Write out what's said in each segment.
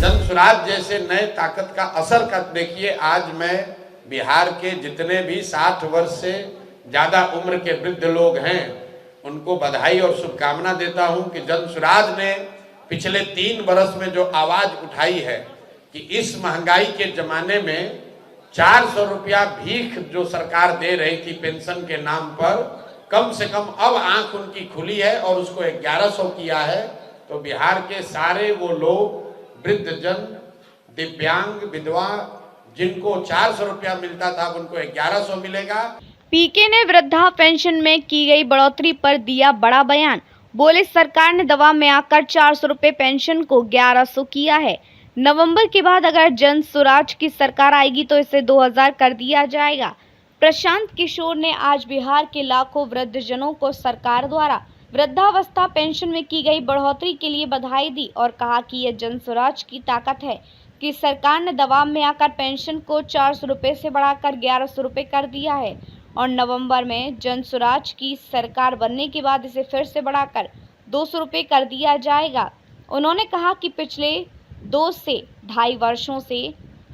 जन स्वराज जैसे नए ताकत का असर कर देखिए। आज मैं बिहार के जितने भी 60 वर्ष से ज़्यादा उम्र के वृद्ध लोग हैं उनको बधाई और शुभकामना देता हूं कि जन स्वराज ने पिछले 3 वर्ष में जो आवाज़ उठाई है कि इस महंगाई के ज़माने में 400 रुपया भीख जो सरकार दे रही थी पेंशन के नाम पर, कम से कम अब आंख उनकी खुली है और उसको 1100 किया है। तो बिहार के सारे वो लोग, वृद्धजन, दिव्यांग, विधवा, जिनको 400 रुपया मिलता था उनको 1100 मिलेगा। पीके ने वृद्धा पेंशन में की गई बढ़ोतरी पर दिया बड़ा बयान। बोले, सरकार ने दबाव में आकर 400 रुपये पेंशन को 1100 किया है। नवंबर के बाद अगर जन स्वराज की सरकार आएगी तो इसे 2000 कर दिया जाएगा। प्रशांत किशोर ने आज बिहार के लाखों वृद्धजनों को सरकार द्वारा वृद्धावस्था पेंशन में की गई बढ़ोतरी के लिए बधाई दी और कहा कि यह जन स्वराज की ताकत है कि सरकार ने दबाव में आकर पेंशन को 400 रुपये से बढ़ाकर 1100 रुपये कर दिया है और नवंबर में जन स्वराज की सरकार बनने के बाद इसे फिर से बढ़ाकर 200 रुपये कर दिया जाएगा। उन्होंने कहा कि पिछले 2 से ढाई वर्षों से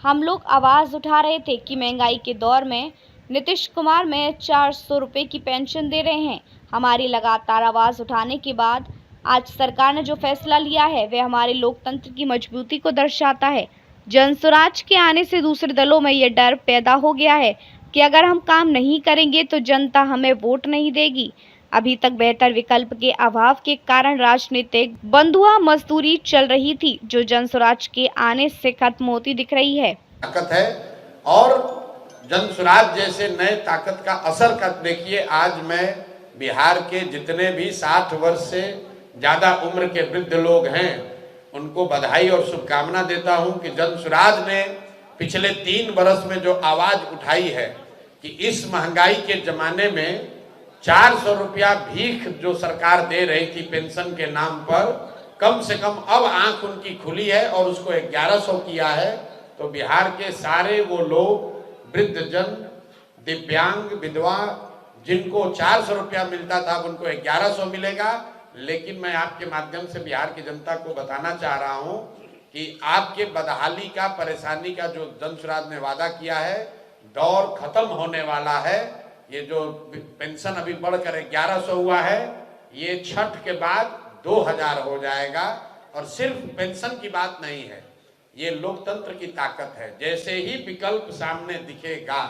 हम लोग आवाज़ उठा रहे थे कि महंगाई के दौर में नीतीश कुमार में 400 रुपये की पेंशन दे रहे हैं। हमारी लगातार आवाज़ उठाने के बाद आज सरकार ने जो फैसला लिया है वह हमारे लोकतंत्र की मजबूती को दर्शाता है। जन स्वराज के आने से दूसरे दलों में ये डर पैदा हो गया है कि अगर हम काम नहीं करेंगे तो जनता हमें वोट नहीं देगी। अभी तक बेहतर विकल्प के अभाव के कारण राजनीतिक बंधुआ मजदूरी चल रही थी, जो जन स्वराज के आने से खत्म होती दिख रही है। ताकत है और जन स्वराज जैसे नए ताकत का असर कर देखिए। आज मैं बिहार के जितने भी 60 वर्ष से ज़्यादा उम्र के वृद्ध लोग हैं उनको बधाई और शुभकामना देता हूं कि जन स्वराज ने पिछले 3 वर्ष में जो आवाज़ उठाई है कि इस महंगाई के ज़माने में 400 रुपया भीख जो सरकार दे रही थी पेंशन के नाम पर, कम से कम अब आंख उनकी खुली है और उसको 1100 किया है। तो बिहार के सारे वो लोग, वृद्धजन, दिव्यांग, विधवा, जिनको 400 रुपया मिलता था उनको 1100 मिलेगा। लेकिन मैं आपके माध्यम से बिहार की जनता को बताना चाह रहा हूं कि आपके बदहाली का, परेशानी का जो जन स्वराज ने वादा किया है, दौर खत्म होने वाला है। ये जो पेंशन अभी बढ़कर 1100 हुआ है, ये छठ के बाद 2000 हो जाएगा। और सिर्फ पेंशन की बात नहीं है, ये लोकतंत्र की ताकत है। जैसे ही विकल्प सामने दिखेगा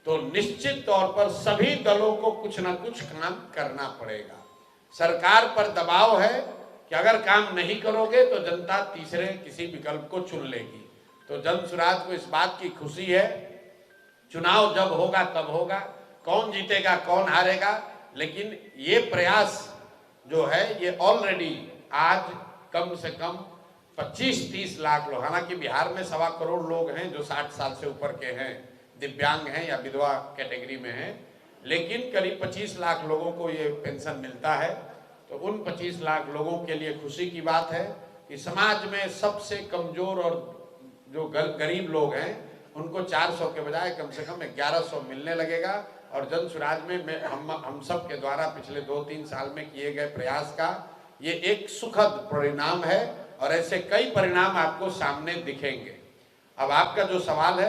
तो निश्चित तौर पर सभी दलों को कुछ ना कुछ काम करना पड़ेगा। सरकार पर दबाव है कि अगर काम नहीं करोगे तो जनता तीसरे किसी विकल्प को चुन लेगी। तो जन स्वराज को इस बात की खुशी है, चुनाव जब होगा तब होगा, कौन जीतेगा कौन हारेगा, लेकिन ये प्रयास जो है ये ऑलरेडी आज कम से कम 25-30 लाख लोग, हालांकि बिहार में 1.25 करोड़ लोग हैं जो 60 साल से ऊपर के हैं, दिव्यांग हैं या विधवा कैटेगरी में हैं, लेकिन करीब 25 लाख लोगों को ये पेंशन मिलता है। तो उन 25 लाख लोगों के लिए खुशी की बात है कि समाज में सबसे कमजोर और जो गरीब लोग हैं उनको 400 के बजाय कम से कम 1100 मिलने लगेगा। और जन स्वराज में हम सब के द्वारा पिछले 2-3 साल में किए गए प्रयास का ये एक सुखद परिणाम है और ऐसे कई परिणाम आपको सामने दिखेंगे। अब आपका जो सवाल है